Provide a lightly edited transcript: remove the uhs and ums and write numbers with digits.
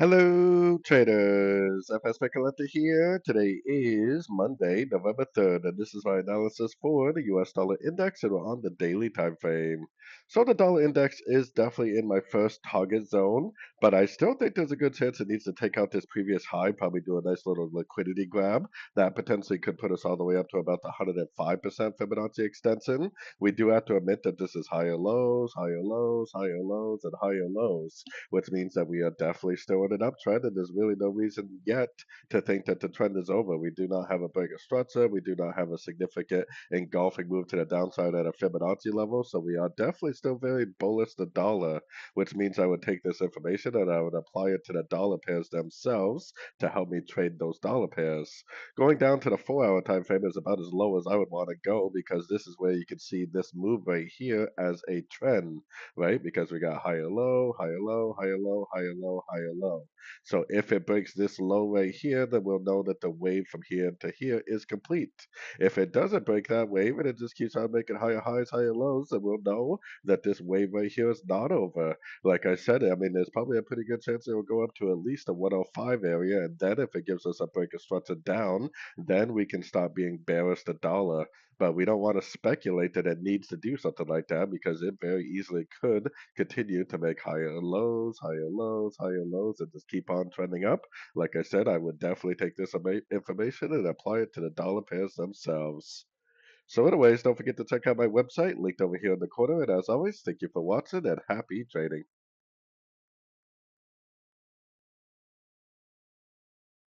Hello, traders. FX Pip Collector here. Today is Monday, November 3rd, and this is my analysis for the US dollar index, and we're on the daily time frame. So the dollar index is definitely in my first target zone, but I still think there's a good chance it needs to take out this previous high, probably do a nice little liquidity grab that potentially could put us all the way up to about the 105% Fibonacci extension. We do have to admit that this is higher lows, higher lows, higher lows, and higher lows, which means that we are definitely still in an uptrend, and there's really no reason yet to think that the trend is over. We do not have a break of structure. We do not have a significant engulfing move to the downside at a Fibonacci level, so we are definitely still very bullish the dollar, which means I would take this information and I would apply it to the dollar pairs themselves to help me trade those dollar pairs. Going down to the 4 hour time frame is about as low as I would want to go, because this is where you can see this move right here as a trend, right? Because we got higher low, higher low, higher low, higher low, higher low. So if it breaks this low right here, then we'll know that the wave from here to here is complete. If it doesn't break that wave and it just keeps on making higher highs, higher lows, then we'll know that this wave right here is not over. Like I said, I mean, there's probably a pretty good chance it will go up to at least a 105 area, and then if it gives us a break of structure down, then we can start being bearish the dollar. But we don't want to speculate that it needs to do something like that, because it very easily could continue to make higher lows, higher lows, higher lows, and just keep on trending up. Like I said, I would definitely take this information and apply it to the dollar pairs themselves. So anyways, don't forget to check out my website linked over here in the corner. And as always, thank you for watching and happy trading.